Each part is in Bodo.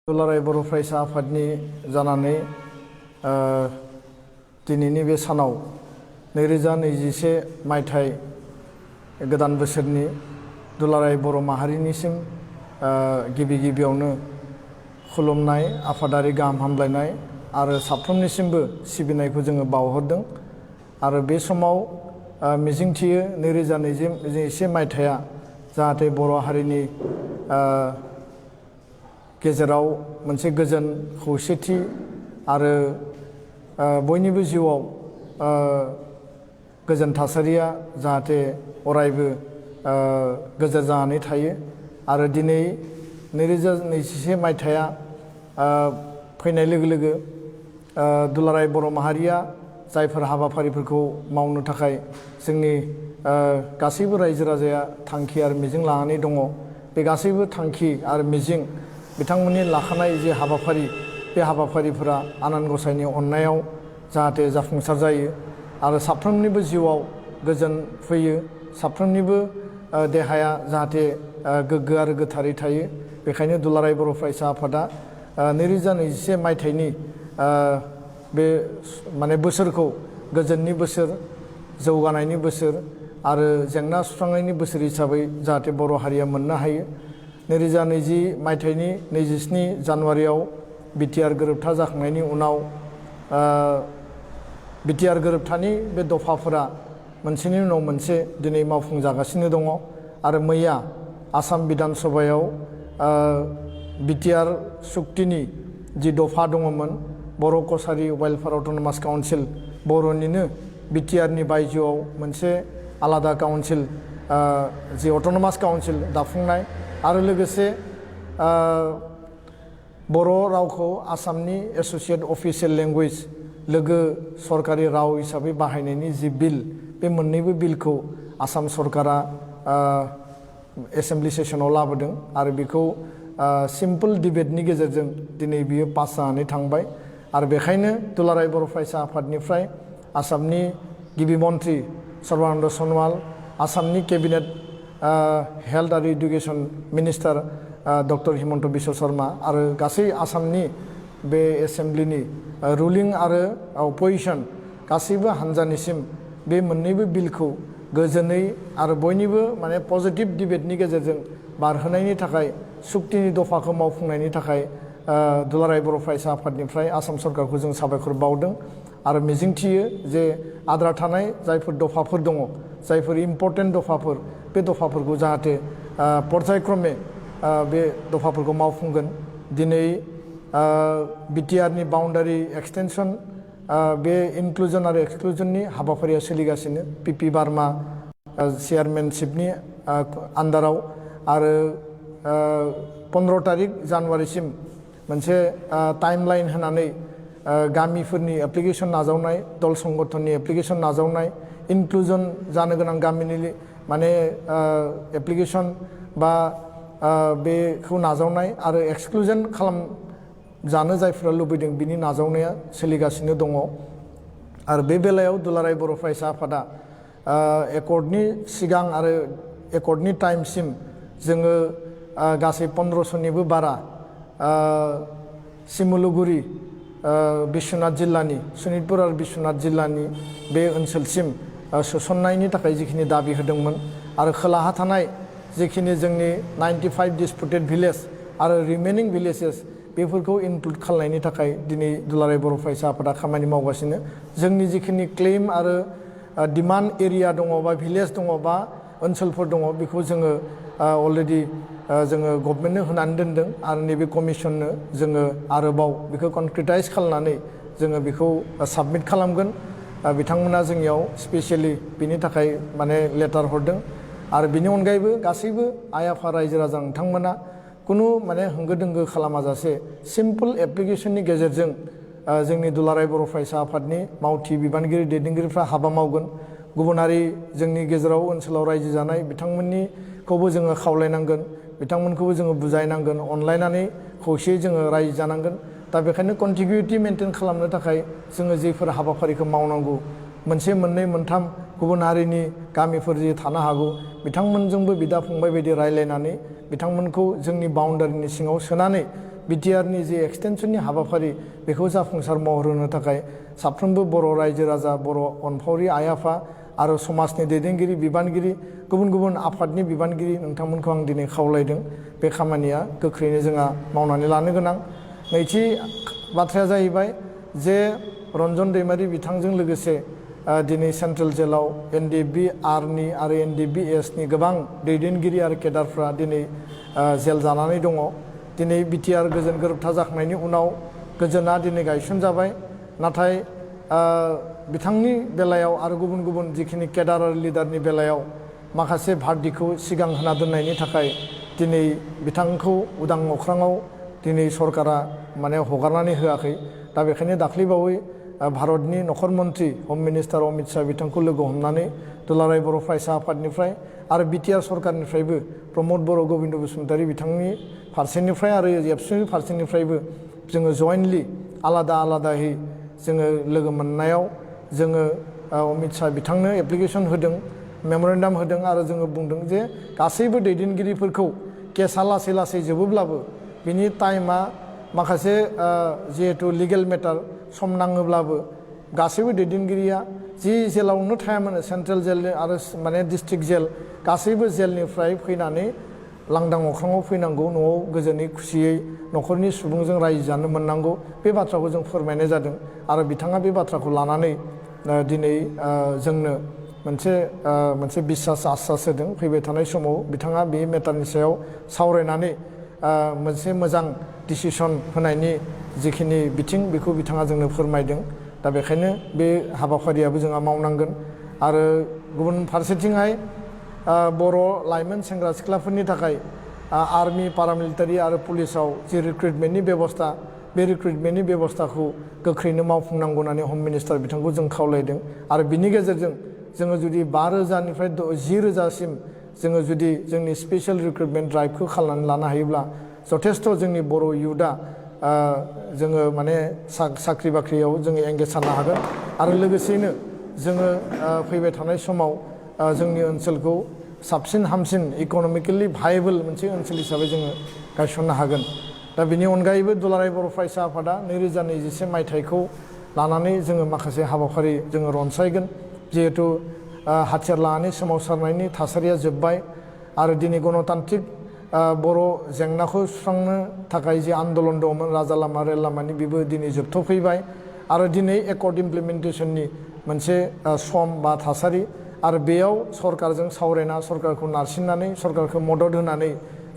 दुलाराय बर' फरायसा आफादनि जानानै दिनैनि बे सानाव 2021 मायथाइ गोदान बोसोरनि दुलाराय बर' माहारिनिसिम गिबियावनो खुलुमनाय आफादारि गाहाम हामलायनाय आरो साफ्रोमनिसिमबो सिबिनायखौ जोङो बावहरदों आरो बे समाव मिजिंथियो 2021 मायथाइया जाहाथे बर' हारिनि गेजेराव मोनसे गोजोन खौसेथि आरो बयनिबो जिउआव गोजोन थासारिया जाहाथे अरायबो गोजोर जानानै थायो आरो दिनै 2021 मायथाइया फैनाय लोगो लोगो दुलाराय बर' माहारिया जायफोर हाबाफारिफोरखौ मावनो थाखाय जोंनि गासैबो रायजो राजाया थांखि आरो मिजिं लानानै दङ बे गासैबो थांखि आरो मिजिं बिथांमोननि लाखानाय जे हाबाफारि बे हाबाफारिफोरा आनान गसाइनि अननायाव जाहाथे जाफुंसार जायो आरो साफ्रोमनिबो जिउआव गोजोन फैयो साफ्रोमनिबो देहाया जाहाथे गोग्गो आरो गोथारै थायो बेखायनो दुलाराय बर' फरायसा आफादा 2021 मायथाइनि बे माने बोसोरखौ गोजोननि बोसोर जौगानायनि बोसोर आरो जेंना सुस्रांनायनि बोसोर हिसाबै जाहाथे बर' हारिया मोननो हायो 2020 मायथाइनि 27 जानुवारियाव बिटिआर गोरोबथा जाखांनायनि उनाव बिटिआर गोरोबथानि बे दफाफोरा मोनसेनि उनाव मोनसे दिनै मावफुंजागासिनो दङ आरो मैया आसाम बिधान सभायाव बिटिआर सुक्तिनि जि दफा दङमोन बर' कसारि वेलफेयार अट'नमास काउन्सिल बर'निनो बिटिआरनि बायजोआव मोनसे आलादा काउन्सिल जि अट'नमास काउन्सिल दाफुंनाय आरो लोगोसे बर' रावखौ आसामनि एस'सिएट अफिसियेल लेंगुवेज लोगो सरकारि राव हिसाबै बाहायनायनि जि बिल बे मोननैबो बिलखौ आसाम सरकारा एसेम्बलि सेसनाव लाबोदों आरो बेखौ सिम्पोल डिबेटनि गेजेरजों दिनै बियो पास जानानै थांबाय आरो बेखायनो दुलाराय बर' फरायसा आफादनिफ्राय आसामनि गिबि मन्थ्रि सर्बानन्द सन'वाल आसामनि केबिनेट हेल्थ आरो education minister doctor Himanta Biswa Sharma आरो गासै आसामनि बे एसेम्ब्लिनि रुलिं आरो अपोजिसन गासैबो हान्जानिसिम बे मोननैबो बिलखौ गोजोनै आरो बयनिबो माने पजिटिभ डिबेटनि गेजेरजों बारहोनायनि थाखाय सुक्तिनि दफाखौ मावफुंनायनि थाखाय दुलाराय बर' फरायसा आफादनिफ्राय आसाम सरकारखौ जों साबायखर बावदों आरो मिजिंथियो जे आद्रा थानाय जायफोर दफाफोर दङ जायफोर इम्पर्टेन्ट दफाफोर बे दफाफोरखौ जाहाथे पर्यायक्रमे बे दफाफोरखौ मावफुंगोन दिनै बिटिआरनि बाउन्डारि एक्सटेनसन बे इनक्लुजन आरो एक्सक्लुजननि हाबाफारिया सोलिगासिनो पिपि बार्मा चेयारमेनशिपनि आन्दाराव आरो 15 तारिख जानुवारिसिम मोनसे टाइमलाइन होनानै गामिफोरनि एप्लिकेसन नाजावनाय दल संगठननि एप्लिकेसन नाजावनाय इनक्लुजन जानो गोनां गामिनि माने एप्लिकेसन बा बेखौ नाजावनाय आरो एक्सक्लुजन जानो जायफोरा लुबैदों बिनि नाजावनाया सोलिगासिनो दङ आरो बे बेलायाव दुलाराय बर' फरायसा आफादा एकर्डनि सिगां आरो एकर्डनि टाइमसिम जोङो गासै 1500निबो बारा सिमुलुगुरि बिश्वनाथ जिल्लानि सनितपुर आरो बिश्वनाथ जिल्लानि बे ओनसोलसिम सोसननायनि थाखाय जिखिनि दाबि होदोंमोन आरो खोलाहा थानाय जिखिनि जोंनि 95 डिसपुटेड भिलेज आरो रिमेनिं भिलेजेस बेफोरखौ इनक्लुड खालामनायनि थाखाय दिनै दुलाराय बर' फरायसा आफादा खामानि मावगासिनो जोंनि जिखिनि क्लेम आरो डिमान्ड एरिया दङ बा भिलेज दङ बा ओनसोलफोर दङ बेखौ जोङो अलरेडि जोङो गभर्नमेन्टनो होनानै दोनदों आरो नैबे कमिसननो जोङो आरोबाव बेखौ कनक्रिटाइज खालामनानै जोङो बेखौ साबमिट खालामगोन बिथांमोना जोंनियाव स्पेसियेलि बिनि थाखाय माने लेटार हरदों आरो बिनि अनगायैबो गासैबो आइ आफा रायजो राजा नोंथांमोना कुनु माने होंगो दोंगो खालामाजासे सिम्पोल एप्लिकेसननि गेजेरजों जोंनि दुलाराय बर' फरायसा आफादनि मावथि बिबानगिरि दैदेनगिरिफ्रा हाबा मावगोन गुबुनारि जोंनि गेजेराव ओनसोलाव रायजो जानाय बिथांमोननिखौबो जोङो खावलायनांगोन बिथांमोनखौबो जोङो बुजायनांगोन अनलायनानै खौसेयै जोङो रायजो जानांगोन दा बेखायनो कन्टिगिउटि मेनटेन खालामनो थाखाय जोङो जेफोर हाबाफारिखौ मावनांगौ मोनसे मोननै मोनथाम गुबुन हारिनि गामिफोर जे थानो हागौ बिथांमोनजोंबो बिदा फंबाय बायदि रायलायनानै बिथांमोनखौ जोंनि बाउन्डारिनि सिङाव सोनानै बिटिआरनि जे एक्सटेनसननि हाबाफारि बेखौ जाफुंसार महर होनो थाखाय साफ्रोमबो बर' रायजो राजा बर' अनफावरि आइ आफा आरो समाजनि दैदेनगिरि बिबानगिरि गुबुन गुबुन आफादनि बिबानगिरि नोंथांमोनखौ आं दिनै खावलायदों बे खामानिया गोख्रैनो जोंहा मावनानै लानो गोनां। नैथि बाथ्राया जाहैबाय जे रन्जन दैमारि बिथांजों लोगोसे दिनै सेन्ट्रेल जेलाव NDBRनि आरो NDBSनि गोबां दैदेनगिरि आरो केडारफ्रा दिनै जेल जानानै दङ। दिनै बिटिआर गोजोन गोरोबथा जाखांनायनि उनाव गोजोना दिनै गायसनजाबाय, नाथाय बिथांनि बेलायाव आरो गुबुन गुबुन जिखिनि केडार आरो लिडारनि बेलायाव माखासे भारदिखौ सिगां होना दोननायनि थाखाय दिनै बिथांखौ उदां अख्राङाव दिनै सरकारा माने हगारनानै होआखै। दा बेखायनो दाख्लैबावै भारतनि नखर मन्त्रि हम मिनिस्टार अमित शाह बिथांखौ लोगो हमनानै दुलाराय बर' फरायसा आफादनिफ्राय आरो बिटिआर सरकारनिफ्रायबो प्रमद बर' गबिन्द बसुमतारी बिथांनि फारसेनिफ्राय आरो ABSUनि फारसेनिफ्रायबो जोङो जयेन्टलि आलादा आलादायै जोङो लोगो मोननायाव जोङो अमित शाह बिथांनो एप्लिकेसन होदों, मेमरेन्डाम होदों आरो जोङो बुंदों जे गासैबो दैदेनगिरिफोरखौ केसआ लासै लासै जोबोब्लाबो बिनि टाइमा माखासे जिहेतु लिगेल मेटार सम नाङोब्लाबो गासैबो दैदेनगिरिया जि जेलावनो थाया मानो सेन्ट्रेल जेल आरो माने डिस्ट्रिक्ट जेल गासैबो जेलनिफ्राय फैनानै लांदां अख्राङाव फैनांगौ, न'आव गोजोनै खुसियै न'खरनि सुबुंजों रायजो जानो मोननांगौ, बे बाथ्राखौ जों फोरमायनाय जादों। आरो बिथाङा बे बाथ्राखौ लानानै दिनै जोंनो मोनसे बिसास आसास होदों। फैबाय थानाय समाव बिथाङा बे मेटारनि सायाव सावरायनानै मोनसे मोजां डिसिसन होनायनि जिखिनि बिथिं बेखौ बिथाङा जोंनो फोरमायदों। दा बेखायनो बे हाबाफारियाबो जोंहा मावनांगोन। आरो गुबुन फारसेथिंहाय बर' लाइमोन सेंग्रा सिख्लाफोरनि थाखाय आर्मि पारामिलिटारि आरो पुलिसाव जि रिक्रुइटमेन्टनि बेबस्था, बे रिक्रुइटमेन्टनि बेबस्थाखौ गोख्रैनो मावफुंनांगौ होननानै हम मिनिस्टार बिथांखौ जों खावलायदों। आरो बिनि गेजेरजों जोङो जुदि 5,000निफ्राय 10,000सिम जोङो जुदि जोंनि स्पेसियेल रिक्रुइटमेन्ट ड्राइभखौ खालामनानै लानो हायोब्ला जथेस्थ' जोंनि बर' इयुथआ जोङो माने साख्रि बाख्रियाव जोङो एंगेज जानो हागोन। आरो लोगोसेयैनो जोङो फैबाय थानाय समाव जोंनि ओनसोलखौ साबसिन हामसिन इक'नमिकेलि भायेबल मोनसे ओनसोल हिसाबै जोङो गायसननो हागोन। दा बेनि अनगायैबो दुलाराय बर' फरायसा आफादा 2021 मायथाइखौ लानानै जोङो माखासे हाबाफारि जोङो रनसायगोन। जिहेतु हाथियार लानानै सोमावसारनायनि थासारिया जोब्बाय आरो दिनै गणतान्त्रिक बर' जेंनाखौ सुस्रांनो थाखाय जि आन्दलन दंमोन राजा लामा रेल लामानि बेबो दिनै जोबथ'फैबाय। आरो दिनै एकर्ड इमप्लिमेन्टेसननि मोनसे सम बा थासारि आरो बेयाव सरकारजों सावरायना सरकारखौ नारसिननानै सरकारखौ मदद होनानै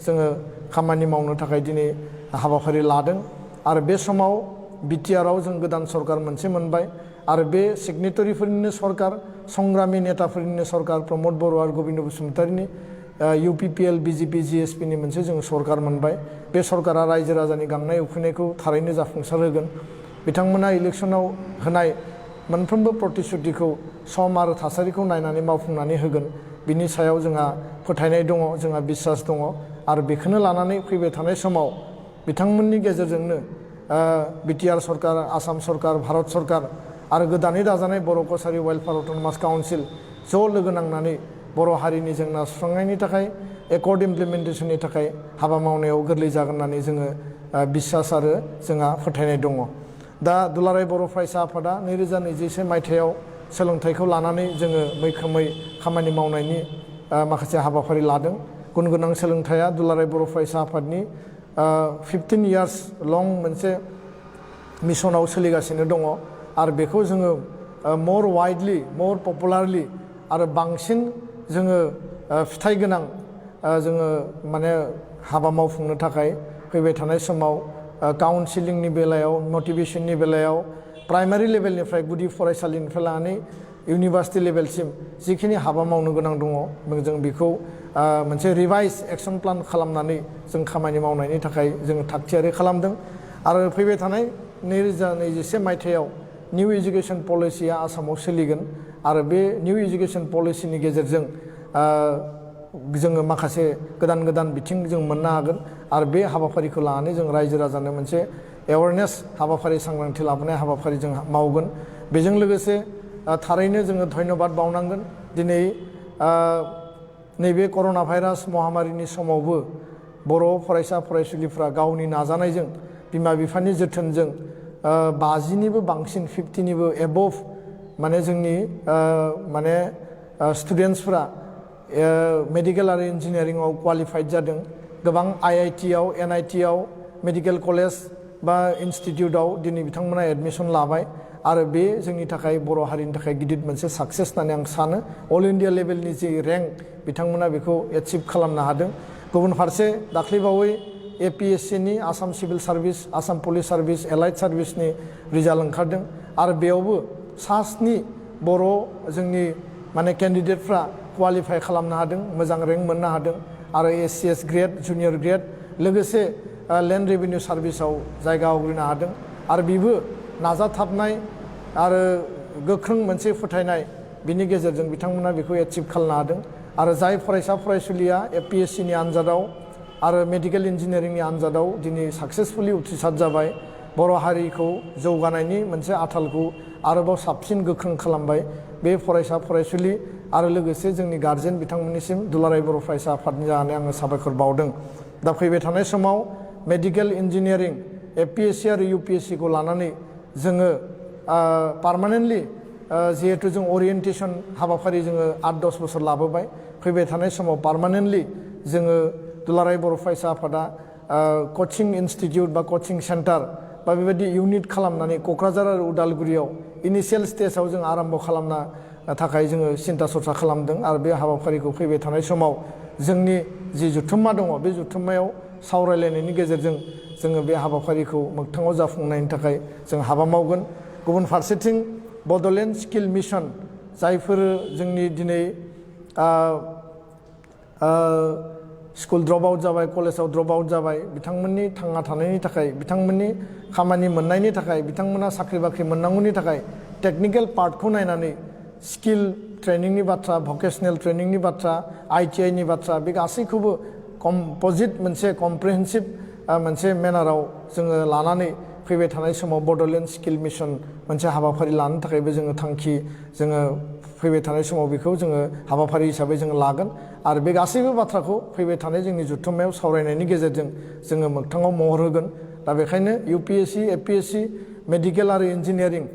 जोङो खामानि मावनो थाखाय दिनै हाबाफारि लादों। आरो बे समाव बिटिआरआव जों गोदान सरकार मोनसे मोनबाय आरो बे सिगनेटरिफोरनिनो सरकार, संग्रामि नेताफोरनिनो सरकार प्रमद बर' आरो गबिन्द बसुमतारीनि UPPL BJP GSPनि मोनसे जों सरकार मोनबाय। बे सरकारा रायजो राजानि गांनाय उखैनायखौ थारैनो जाफुंसार होगोन। बिथांमोना इलेक्सनाव होनाय मोनफ्रोमबो प्रतिश्रुतिखौ सम आरो थासारिखौ नायनानै मावफुंनानै होगोन। बिनि सायाव जोंहा फोथायनाय दङ, जोंहा बिसास दङ। आरो बेखौनो लानानै फैबाय थानाय समाव बिथांमोननि गेजेरजोंनो बिटिआर सरकार, आसाम सरकार, भारत सरकार आरो गोदानै दाजानाय बर' कसारि वेलफेयार अट'नमास काउन्सिल ज' लोगो नांनानै बर' हारिनि जेंना सुस्रांनायनि थाखाय एकर्ड इमप्लिमेन्टेसननि थाखाय हाबा मावनायाव गोरलै जागोन होननानै जोङो बिसास आरो जोंहा फोथायनाय दङ। दा दुलाराय बर' फरायसा आफादा 2021 मायथाइयाव सोलोंथाइखौ लानानै जोङो मैखोमै खामानि मावनायनि माखासे हाबाफारि लादों। गुन गोनां सोलोंथाइया दुलाराय बर' फरायसा आफादनि 15 इयार्स लं मोनसे मिसनाव सोलिगासिनो दङ। आरो बेखौ जोङो मर वाइडलि, मर पपुलारलि आरो बांसिन जोङो फिथाइ गोनां जोङो माने हाबा मावफुंनो थाखाय फैबाय थानाय समाव काउन्सिलिंनि बेलायाव, मटिभेसननि बेलायाव, प्राइमारि लेभेलनिफ्राय गुदि फरायसालिनिफ्राय लानानै इउनिभार्सिटि लेभेलसिम जिखिनि हाबा मावनो गोनां दङ जों बेखौ मोनसे रिभाइस एक्सन प्लान खालामनानै जों खामानि मावनायनि थाखाय जोङो थागथियारि खालामदों। आरो फैबाय थानाय 2021 मायथाइयाव निउ एजुकेसन पलिसिया आसामाव सोलिगोन आरो बे निउ एजुकेसन पलिसिनि गेजेरजों जोङो माखासे गोदान गोदान बिथिं जों मोननो हागोन। आरो बे हाबाफारिखौ लानानै जों रायजो राजानो मोनसे एवारनेस हाबाफारि, सांग्रांथि लाबोनाय हाबाफारि जों मावगोन। बेजों लोगोसे थारैनो जोङो धन्यबाद बावनांगोन। दिनै नैबे कर'ना भाइरास महामारिनि समावबो बर' फरायसा फरायसुलिफ्रा गावनि नाजानायजों बिमा बिफानि जोथोनजों 50निबो बांसिन 50निबो एबभ माने जोंनि माने स्टुडेन्टसफ्रा मेडिकेल आरो इन्जिनियारिंआव क्वालिफाइड जादों। गोबां IIT आव NIT आव मेडिकेल कलेज बा इनस्टिट्यूटआव दिनै बिथांमोना एडमिशन लाबाय आरो बे जोंनि थाखाय बर' हारिनि थाखाय गिदिर मोनसे साक्सेस होननानै आं सानो। अल इन्डिया लेभेलनि जि रेंक बिथांमोना बेखौ एचिभ खालामनो हादों। गुबुन फारसे दाख्लैबावै APSC नि Assam civil service, Assam police service, allied सार्भिसनि रिजाल्ट ओंखारदों आरो बेयावबो सास्नि बर' जोंनि माने केन्डिडेटफ्रा क्वालिफाइ खालामनो हादों, मोजां रेंक मोननो हादों आरो SCS ग्रेड, जुनियर ग्रेड लोगोसे लेन्ड रेभिनिउ सार्भिसाव जायगा आवग्रिनो हादों आरो बेबो नाजाथाबनाय आरो गोख्रों मोनसे फोथायनाय बिनि गेजेरजों बिथांमोना बेखौ एचिभ खालामनो हादों। आरो जाय फरायसा फरायसुलिया APSC नि आनजादाव आरो मेडिकेल इन्जिनियारिंनि आनजादाव दिनै साक्सेसफुलि उथ्रिसार जाबाय, बर' हारिखौ जौगानायनि मोनसे आथालखौ आरोबाव साबसिन गोख्रों खालामबाय। बे फरायसा फरायसुलि आरो लोगोसे जोंनि गार्जेन बिथांमोननिसिम दुलाराय बर' फरायसा आफादनि जानानै आङो साबायखर बावदों। दा फैबाय थानाय समाव मेडिकेल इन्जिनियारिं APSC आरो UPSC खौ लानानै जोङो पार्मानेन्टलि जिहेतु जों ओरिएन्टेसन हाबाफारि जोङो 8-10 बोसोर लाबोबाय, फैबाय थानाय समाव पार्मानेन्टलि जोङो दुलाराय बर' फरायसा आफादा कचिं इनस्टिट्यूट बा कचिं सेन्टार बा बेबायदि इउनिट खालामनानै क'क्राझार आरो उदालगुरियाव इनिशियेल स्टेजाव जों आरम्भ खालामनो थाखाय जोङो सिन्था सरसा खालामदों आरो बे हाबाफारिखौ फैबाय थानाय समाव जोंनि जि जुथुम्मा दङ बे जुथुम्मायाव सावरायलायनायनि गेजेरजों जोङो बे हाबाफारिखौ मोगथाङाव जाफुंनायनि थाखाय जों हाबा मावगोन। गुबुन फारसेथिं बड'लेण्ड स्किल मिशन जायफोर जोंनि दिनै स्कुल ड्रप आउट जाबाय, कलेजाव ड्रप आउट जाबाय, बिथांमोननि थांना थानायनि थाखाय, बिथांमोननि खामानि मोननायनि थाखाय, बिथांमोना साख्रि बाख्रि मोननांगौनि थाखाय टेक्निकेल पार्टखौ नायनानै स्किल ट्रेनिंनि बाथ्रा, भकेसनेल ट्रेनिंनि बाथ्रा, ITI नि बाथ्रा, बे गासैखौबो कम्प'जिट मोनसे कमप्रिहेन्सिभ मोनसे मेनाराव जोङो लानानै फैबाय थानाय समाव बड'लेण्ड स्किल मिशन मोनसे हाबाफारि लानो थाखायबो जोङो थांखि जोङो फैबाय थानाय समाव बेखौ जोङो हाबाफारि हिसाबै जोङो लागोन आरो बे गासैबो बाथ्राखौ फैबाय थानाय जोंनि जुथुम्मायाव सावरायनायनि गेजेरजों जोङो मोगथाङाव महर होगोन। दा बेखायनो UPSC, APSC, मेडिकेल आरो इन्जिनियारिं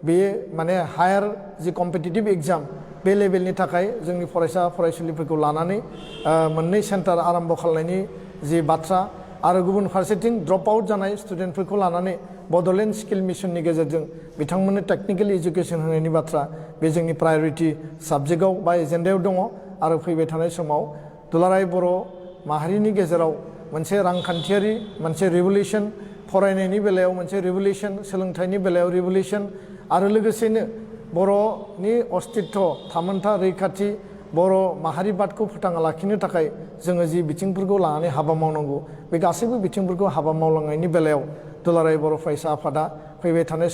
बे माने हायार जि कम्पिटिटिभ एग्जाम बे लेभेलनि थाखाय जोंनि फरायसा फरायसुलिफोरखौ लानानै मोननै सेन्टार आरम्भ खालामनायनि जि बाथ्रा आरो गुबुन फारसेथिं ड्रप आउट जानाय स्टुडेन्टफोरखौ लानानै बड'लेण्ड स्किल मिशननि गेजेरजों बिथांमोननो टेक्निकेल इडुकेसन होनायनि बाथ्रा बे जोंनि प्रायरिटि साबजेक्टआव बा एजेन्डायाव दङ आरो फैबाय थानाय समाव दुलाराय बर' माहारिनि गेजेराव मोनसे रांखान्थियारि मोनसे रिभलिउसन, फरायनायनि बेलायाव मोनसे रिभलिउसन, सोलोंथाइनि बेलायाव रिभलिउसन आरो लोगोसेनो बर'नि अस्तित्व, थामोनथा, रैखाथि, बर' माहारिबादखौ फोथांना लाखिनो थाखाय जोङो जि बिथिंफोरखौ लानानै हाबा मावनांगौ बे गासैबो बिथिंफोरखौ हाबा मावलांनायनि बेलायाव दुलाराय बर' फरायसा आफादा फैबाय थानाय